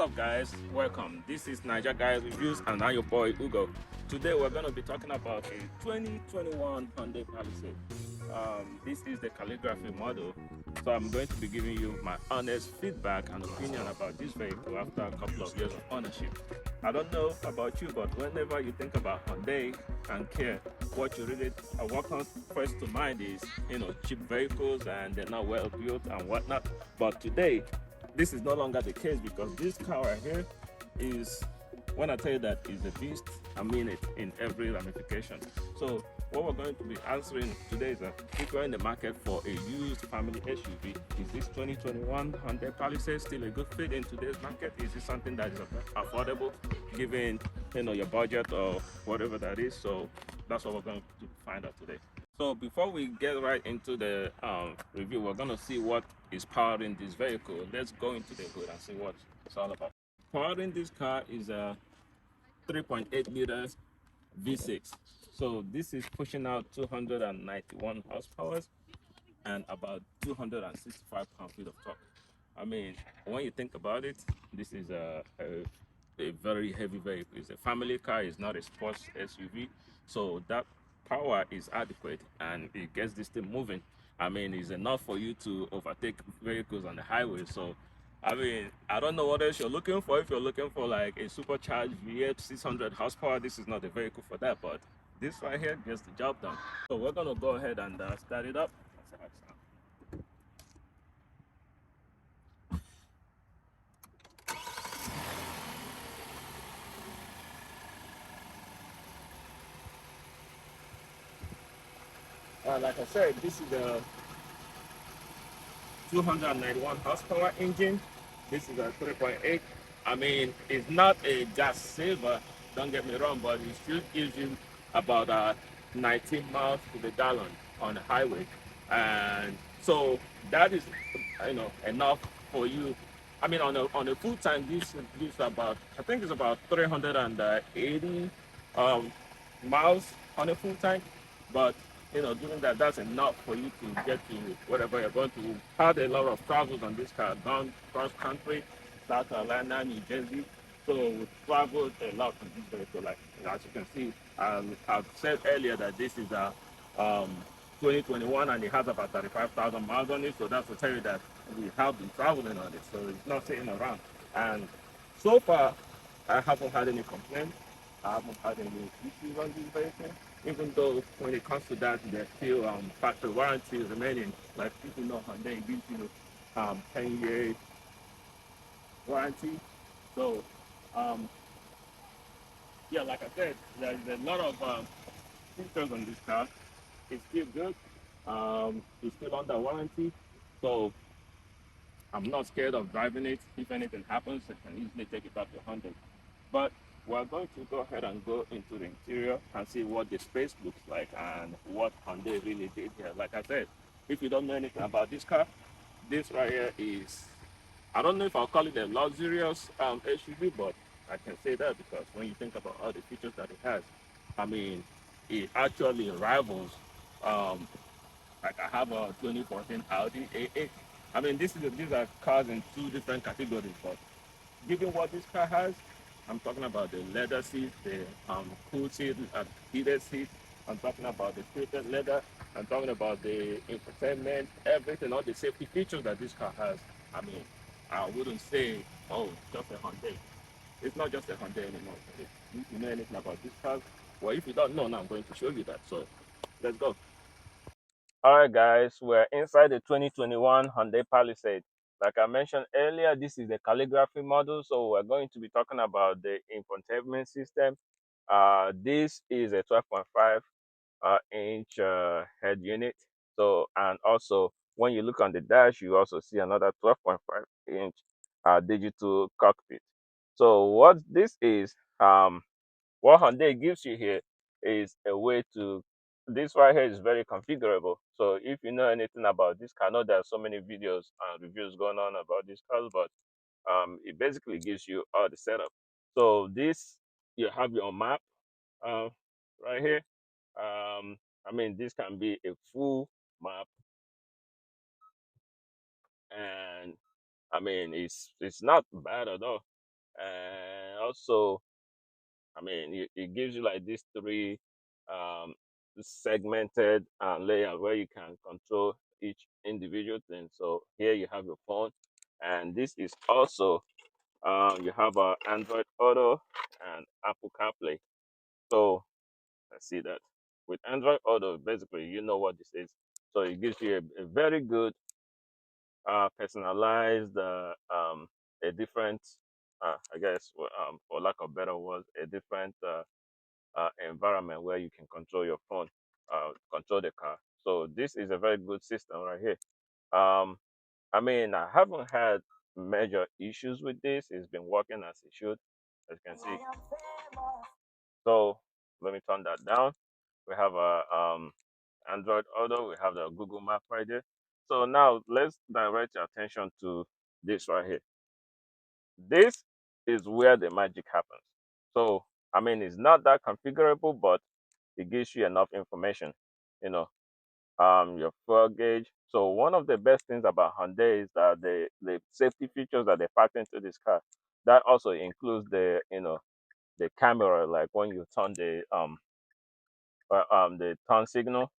What's up, guys? Welcome. This is Niger Guys Reviews, and I'm your boy Ugo. Today we're going to be talking about a 2021 Hyundai Palisade. This is the calligraphy model, so I'm going to be giving you my honest feedback and opinion about this vehicle after a couple of years of ownership. I don't know about you, but whenever you think about Hyundai and Kia, what comes first to mind is cheap vehicles, and they're not well built and whatnot. But today, this is no longer the case, because this car right here is, when I tell you that is a beast, I mean it in every ramification. So what we're going to be answering today is that if you're in the market for a used family SUV, is this 2021 Hyundai Palisade still a good fit in today's market? Is it something that is affordable given your budget or whatever that is? So that's what we're going to find out today. So before we get right into the review, we're going to see what is powering this vehicle. Let's go into the hood and see what it's all about. Powering this car is a 3.8 liters V6. So this is pushing out 291 horsepower and about 265 pound-feet of torque. I mean, when you think about it, this is a very heavy vehicle. It's a family car, it's not a sports SUV. So that power is adequate and it gets this thing moving. I mean, it's enough for you to overtake vehicles on the highway. So, I mean, I don't know what else you're looking for. If you're looking for like a supercharged V8 600 horsepower, this is not the vehicle for that. But this right here gets the job done. So we're gonna go ahead and start it up. Like I said, this is a 291 horsepower engine. This is a 3.8. I mean, it's not a gas saver, don't get me wrong, but it still gives you about 19 miles to the gallon on the highway. And so that is, enough for you. I mean, on a full time, this gives about, I think it's about 380 miles on a full tank. But given that that's enough for you to get to wherever you're going to. Had a lot of travels on this car, gone cross country, South Carolina, New Jersey. So we traveled a lot on this vehicle. Like, as you can see, I've said earlier that this is a 2021 and it has about 35,000 miles on it. So that's to tell you that we have been traveling on it. So it's not sitting around. And so far, I haven't had any complaints. I haven't had any issues on this vehicle, even though when it comes to that, there's still factory warranty remaining. Like, people know Hyundai gives you 10-year warranty. So, um, yeah, like I said, there's a lot of features on this car. It's still good. It's still under warranty. So, I'm not scared of driving it. If anything happens, I can easily take it back to Hyundai. But we're going to go ahead and go into the interior and see what the space looks like and what Hyundai really did here. Like I said, if you don't know anything about this car, this right here is, I don't know if I'll call it a luxurious SUV, but I can say that because when you think about all the features that it has, I mean, it actually rivals, um, like I have a 2014 Audi A8. I mean, these are cars in two different categories, but given what this car has, I'm talking about the leather seats, the cool seat, heated seats. I'm talking about the tilted leather. I'm talking about the infotainment, everything, all the safety features that this car has. I mean, I wouldn't say, oh, just a Hyundai. It's not just a Hyundai anymore. If you know anything about this car, well, if you don't know, now I'm going to show you that. So let's go. All right, guys, we're inside the 2021 Hyundai Palisade. Like I mentioned earlier, this is the calligraphy model, so we're going to be talking about the infotainment system. This is a 12.5 inch head unit. So, and also when you look on the dash, you also see another 12.5-inch digital cockpit. So, what this is, what Hyundai gives you here is a way to, this right here is very configurable. So if you know anything about this car, I know there are so many videos and reviews going on about this car, but it basically gives you all the setup. So this, you have your map uh, right here. I mean, this can be a full map, and I mean, it's not bad at all. And also, I mean, it gives you like these three um, segmented layout where you can control each individual thing. So here you have your phone, and this is also you have Android Auto and Apple CarPlay. So let's see that with Android Auto, basically you know what this is. So it gives you a very good personalized a different I guess for lack of better words a different environment where you can control your phone, control the car. So this is a very good system right here. Um, I mean, I haven't had major issues with this. It's been working as it should, as you can see. So let me turn that down. We have a Android Auto. We have the Google Map right there. So now let's direct your attention to this right here. This is where the magic happens. So I mean, it's not that configurable, but it gives you enough information. You know, your fuel gauge. So one of the best things about Hyundai is that the safety features that they packed into this car, that also includes the the camera. Like when you turn the turn signal,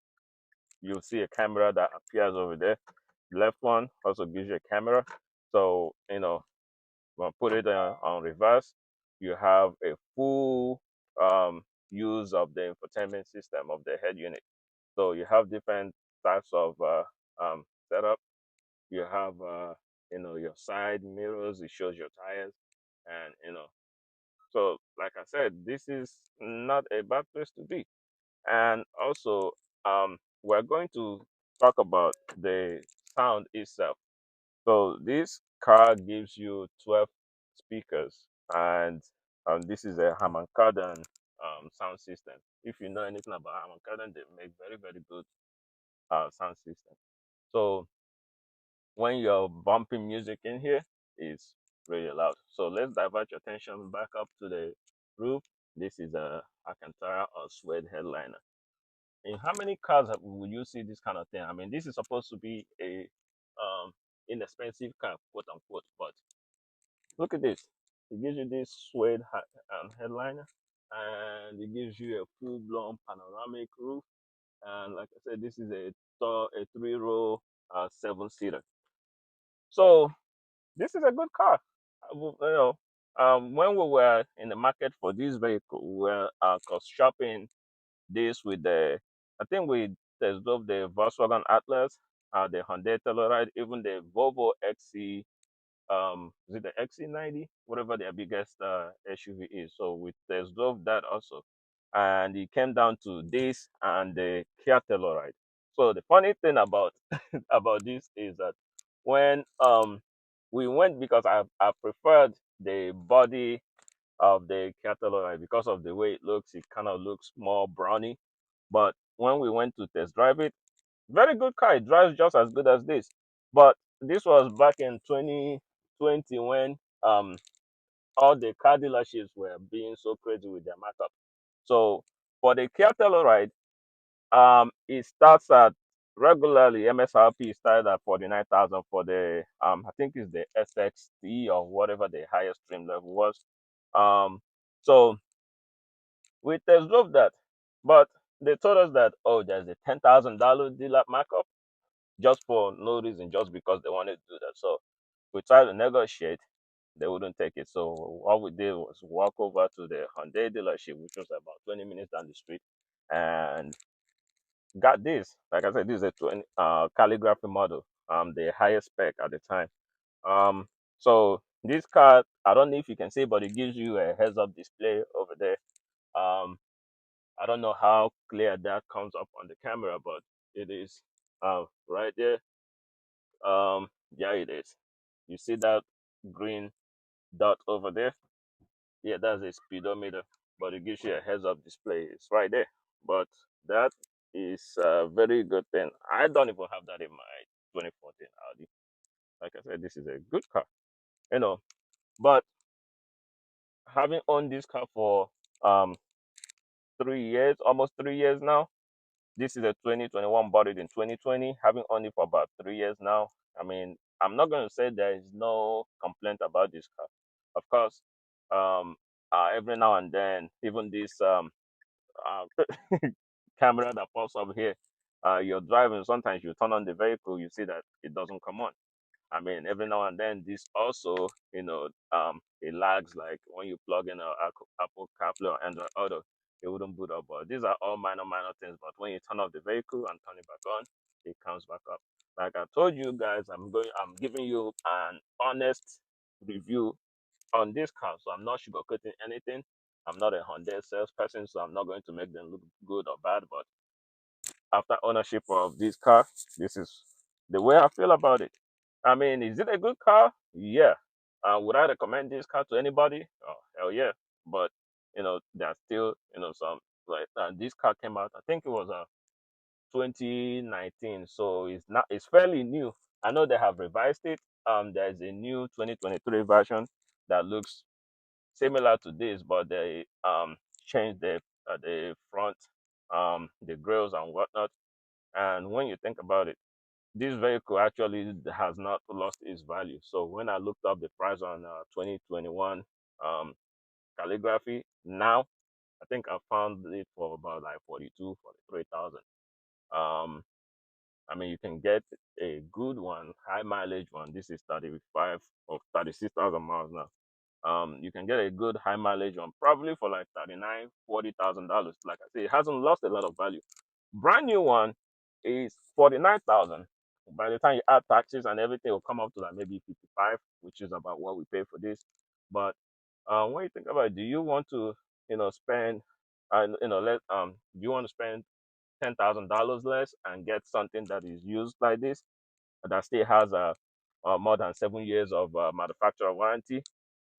you'll see a camera that appears over there. The left one also gives you a camera. So when put it on reverse, you have a full use of the infotainment system of the head unit. So you have different types of setup. You have your side mirrors. It shows your tires, and So like I said, this is not a bad place to be. And also, we're going to talk about the sound itself. So this car gives you 12 speakers, and this is a Harman Kardon sound system. If you know anything about Harman Kardon, they make very very good sound system. So when you're bumping music in here, it's really loud. So let's divert your attention back up to the roof. This is a Alcantara or suede headliner. In how many cars would you see this kind of thing? I mean, this is supposed to be a inexpensive car, quote unquote, but look at this. It gives you this suede headliner, and it gives you a full-blown panoramic roof. And like I said, this is a three-row seven-seater. So this is a good car. When we were in the market for this vehicle, we were shopping this with I think we test drove the Volkswagen Atlas, the Hyundai Telluride, even the Volvo XC, is it the XC90, whatever their biggest SUV is. So we test drove that also, and it came down to this and the Kia Telluride. So the funny thing about about this is that when we went, because I preferred the body of the Kia Telluride because of the way it looks. It kind of looks more browny. But when we went to test drive it, very good car. It drives just as good as this. But this was back in 2020 when all the car dealerships were being so crazy with their markup. So for the Kia Telluride, it starts at regularly MSRP started at 49,000 for the I think it's the SXT or whatever the highest trim level was. So we test drove that, but they told us that, oh, there's a $10,000 dealer markup just for no reason, just because they wanted to do that. So we tried to negotiate. They wouldn't take it. So what we did was walk over to the Hyundai dealership, which was about 20 minutes down the street, and got this. Like I said, this is a 20, calligraphy model, the highest spec at the time. Um, so this car, I don't know if you can see, but it gives you a heads-up display over there. Um, I don't know how clear that comes up on the camera, but it is right there. Yeah, it is. You see that green dot over there? Yeah, that's a speedometer, but it gives you a heads up display. It's right there. But that is a very good thing. I don't even have that in my 2014 Audi. Like I said, this is a good car, you know. But having owned this car for 3 years, almost 3 years now, this is a 2021, bought it in 2020, having owned it for about 3 years now. I mean, I'm not going to say there is no complaint about this car. Of course, um, every now and then, even this camera that pops up here, you're driving, sometimes you turn on the vehicle, you see that it doesn't come on. I mean, every now and then, this also, it lags, like when you plug in a Apple CarPlay or Android Auto, it wouldn't boot up. But these are all minor things. But when you turn off the vehicle and turn it back on, it comes back up. Like I told you guys, I'm giving you an honest review on this car, so I'm not sugarcoating anything. I'm not a Hyundai salesperson, so I'm not going to make them look good or bad. But after ownership of this car, this is the way I feel about it. I mean, is it a good car? Yeah. Would I recommend this car to anybody? Oh, hell yeah. But there's still some, like, this car came out. I think it was 2019, so it's fairly new. I know they have revised it. There's a new 2023 version that looks similar to this, but they changed the front, the grills and whatnot. And when you think about it, this vehicle actually has not lost its value. So when I looked up the price on 2021 um, calligraphy, now I think I found it for about like 42, 43,000. Um, I mean, you can get a good one, high mileage one. This is 35 or 36,000 miles now. You can get a good high mileage one probably for like 39, $40,000. Like I say, it hasn't lost a lot of value. Brand new one is 49,000. By the time you add taxes and everything, it will come up to like maybe 55, which is about what we pay for this. But when you think about it, do you want to, spend, do you want to spend $10,000 less and get something that is used like this that still has more than 7 years of manufacturer warranty?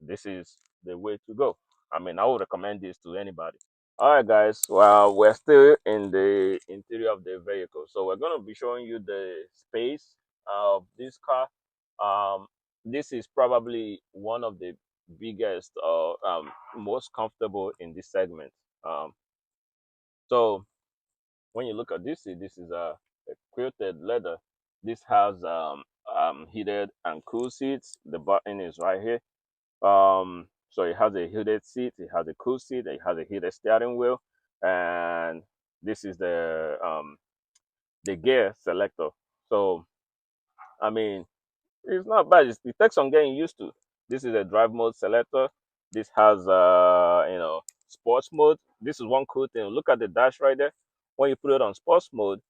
This is the way to go. I mean, I would recommend this to anybody. All right, guys. Well, we're still in the interior of the vehicle, so we're going to be showing you the space of this car. This is probably one of the biggest or most comfortable in this segment. So when you look at this is a quilted leather. This has heated and cool seats. The button is right here. So it has a heated seat, it has a cool seat, it has a heated steering wheel, and this is the gear selector. So I mean, it's not bad. It takes some getting used to. This is a drive mode selector. This has sports mode. This is one cool thing. Look at the dash right there. When you put it on sports mode,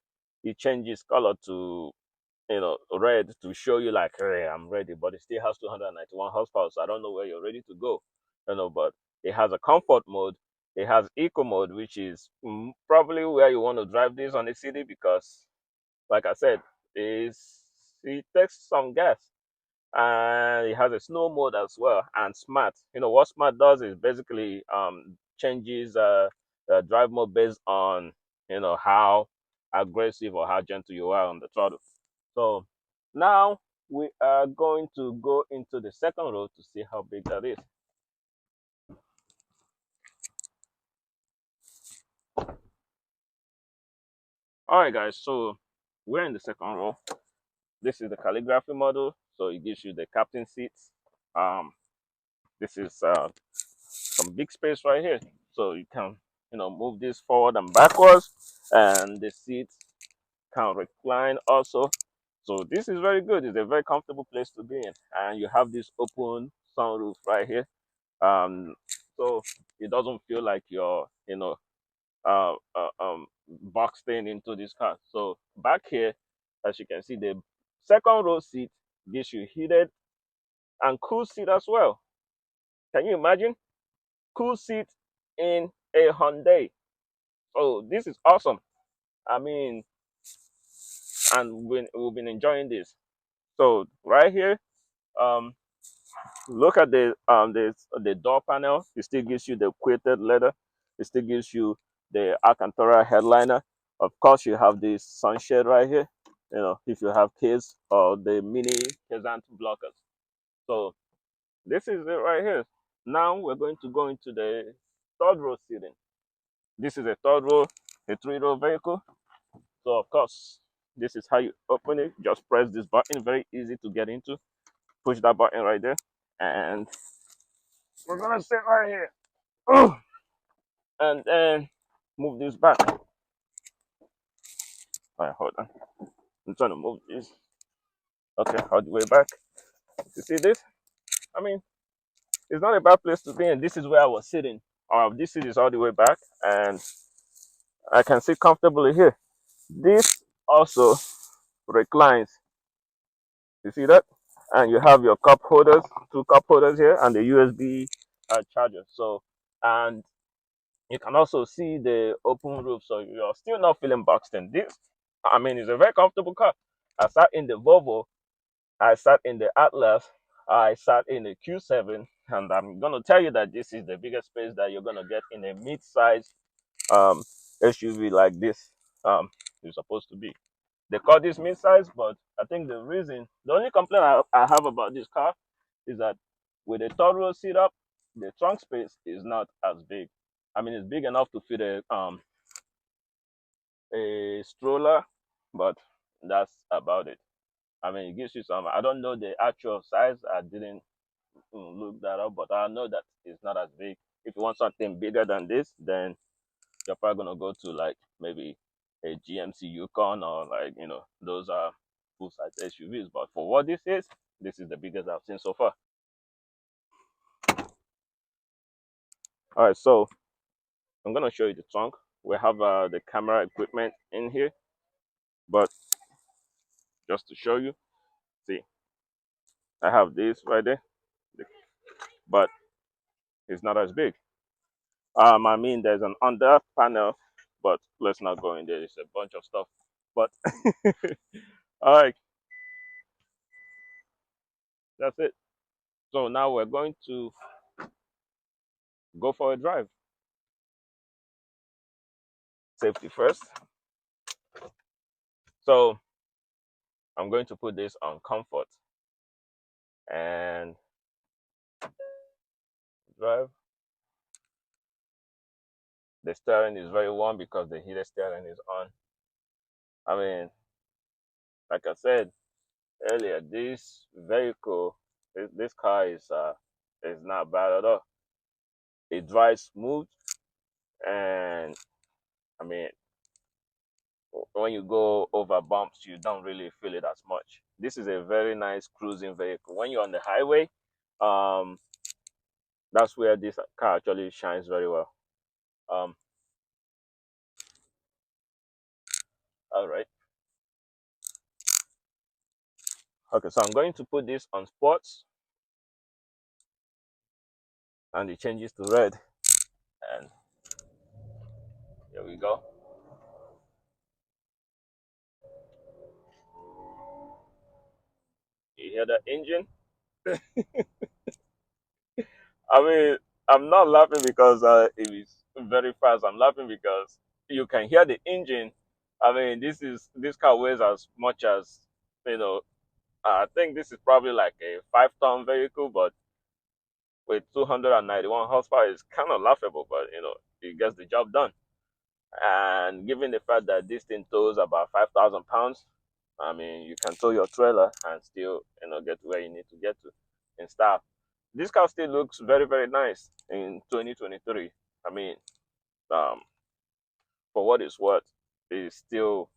it changes color to red to show you like, hey, I'm ready. But it still has 291 horsepower, so I don't know where you're ready to go. But it has a comfort mode. It has eco mode, which is probably where you want to drive this on the city because, like I said, it takes some gas. And it has a snow mode as well, and smart. What smart does is basically changes drive mode based on how aggressive or how gentle you are on the throttle. So now we are going to go into the second row to see how big that is. All right, guys. So we're in the second row. This is the calligraphy model, so it gives you the captain seats. This is some big space right here, so you can move this forward and backwards, and the seats can recline also. So this is very good. It's a very comfortable place to be in, and you have this open sunroof right here. Um, so it doesn't feel like you're boxed into this car. So back here, as you can see, the second row seat gives you heated and cool seat as well. Can you imagine? Cool seat in a Hyundai. Oh, this is awesome. I mean, and we've been enjoying this. So right here, um, look at the door panel. It still gives you the quilted leather. It still gives you the Alcantara headliner. Of course, you have this sunshade right here. If you have kids or the mini Kazant blockers. So this is it right here. Now we're going to go into the third row seating. This is a third row, a three-row vehicle. So of course, this is how you open it. Just press this button, very easy to get into. Push that button right there, and we're gonna sit right here. Oh, and then move this back. All right, hold on. I'm trying to move this. Okay, all the way back. You see this? I mean, it's not a bad place to be in. This is where I was sitting. This seat is all the way back, and I can sit comfortably here. This also reclines. You see that? And you have your cup holders, two cup holders here, and the USB charger. So, and you can also see the open roof, so you're still not feeling boxed in. This, I mean, it's a very comfortable car. I sat in the Volvo, I sat in the Atlas, I sat in the Q7, and I'm gonna tell you that this is the biggest space that you're gonna get in a mid-size um, SUV like this. Is supposed to be. They call this mid-size, but I think the only complaint I have about this car is that with a third row seat up, the trunk space is not as big. I mean, it's big enough to fit a stroller, but that's about it. I mean, it gives you some. I don't know the actual size. I didn't look that up, but I know that it's not as big. If you want something bigger than this, then you're probably gonna go to like maybe a GMC Yukon or like those are full size SUVs. But for what this is the biggest I've seen so far. All right, so I'm gonna show you the trunk. We have the camera equipment in here, but just to show you, see, I have this right there, but it's not as big. I mean, there's an under panel, but let's not go in there. It's a bunch of stuff. But all right, that's it. So now we're going to go for a drive. Safety first. So I'm going to put this on comfort and drive. The steering is very warm because the heated steering is on. I mean, like I said earlier, this vehicle, this car is not bad at all. It drives smooth, and I mean, when you go over bumps, you don't really feel it as much. This is a very nice cruising vehicle. When you're on the highway, um, that's where this car actually shines very well. Um, all right. Okay, so I'm going to put this on sports, and it changes to red. And here we go. You hear the engine? I mean, I'm not laughing because it is very fast. I'm laughing because you can hear the engine. I mean, this car weighs as much as you know. I think this is probably like a 5-ton vehicle, but with 291 horsepower, it's kind of laughable. But it gets the job done. And given the fact that this thing tows about 5,000 pounds, I mean, you can tow your trailer and still, get to where you need to get to in style. This car still looks very, very nice in 2023. I mean, um, for what it's worth, it's still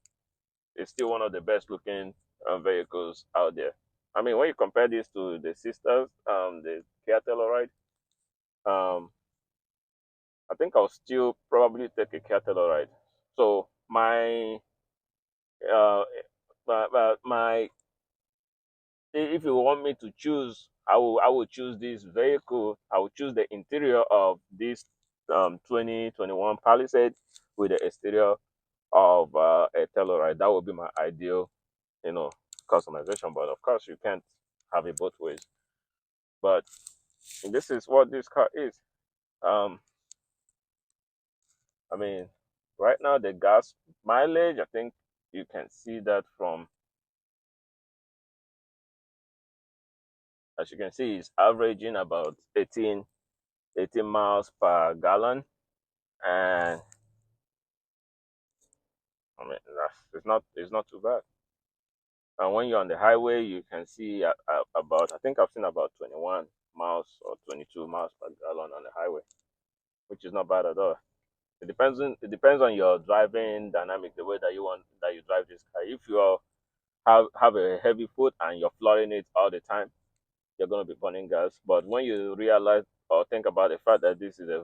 one of the best looking vehicles out there. I mean, when you compare this to the sisters, the Kia Telluride, um, I think I'll still probably take a Kia Telluride. So uh, my if you want me to choose, I will choose this vehicle. I will choose the interior of this 2021 Palisade with the exterior of a Telluride. That would be my ideal, you know, customization. But of course, you can't have it both ways. But this is what this car is. Um, I mean, right now the gas mileage, I think you can see that from, as you can see, it's averaging about 18 miles per gallon. And I mean, it's not too bad. And when you're on the highway, you can see about, I think I've seen about 21 miles or 22 miles per gallon on the highway, which is not bad at all. It depends on your driving dynamic, the way that you drive this car. If you have a heavy foot and you're flooding it all the time, you're going to be burning gas. But when you realize or think about the fact that this is a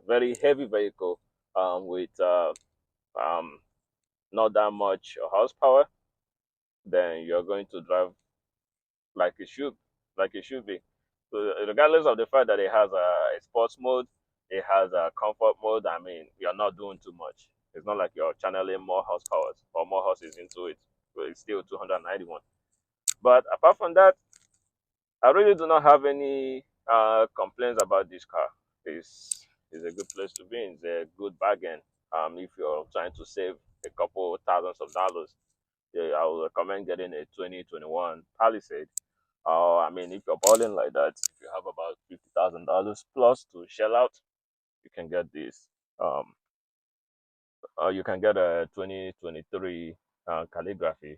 very heavy vehicle, with um, not that much horsepower, then you're going to drive like it should, be. So regardless of the fact that it has a sports mode, it has a comfort mode. I mean, you're not doing too much. It's not like you're channeling more horsepower or more horses into it. But it's still 291. But apart from that, I really do not have any complaints about this car. It's a good place to be in. It's a good bargain. If you're trying to save a couple thousands of dollars, yeah, I would recommend getting a 2021 Palisade. I mean, if you're balling like that, if you have about $50,000 plus to shell out, you can get this. You can get a 2023 Calligraphy,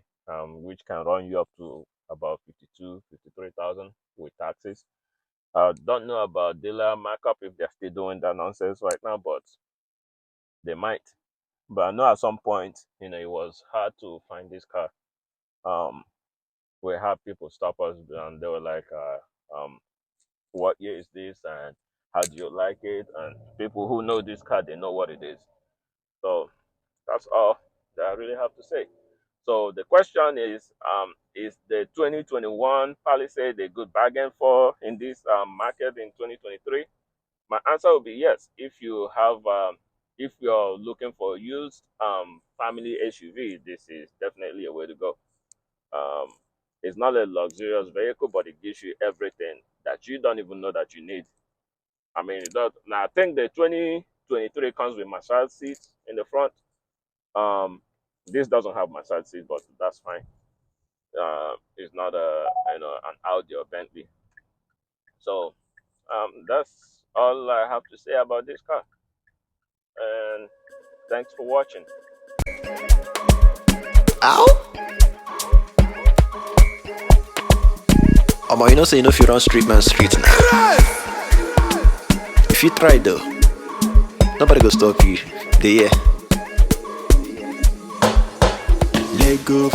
which can run you up to about 53,000 with taxes. Don't know about dealer markup if they're still doing that nonsense right now, but they might. But I know at some point, it was hard to find this car. Um, we had people stop us and they were like, what year is this and how do you like it? And people who know this car, they know what it is. So that's all that I really have to say. So the question is the 2021 Palisade a good bargain for in this market in 2023? My answer would be yes. If you're looking for used family SUV, this is definitely a way to go. Um, it's not a luxurious vehicle, but it gives you everything that you don't even know that you need. I mean, it does. Now, I think the 2023 comes with massage seats in the front. This doesn't have massage seats, but that's fine. It's not an Audi or Bentley. So that's all I have to say about this car. And thanks for watching. Ow! Omo, you know say you know if you run street man street now. If you try though, nobody go stop you. The yeah. Let go.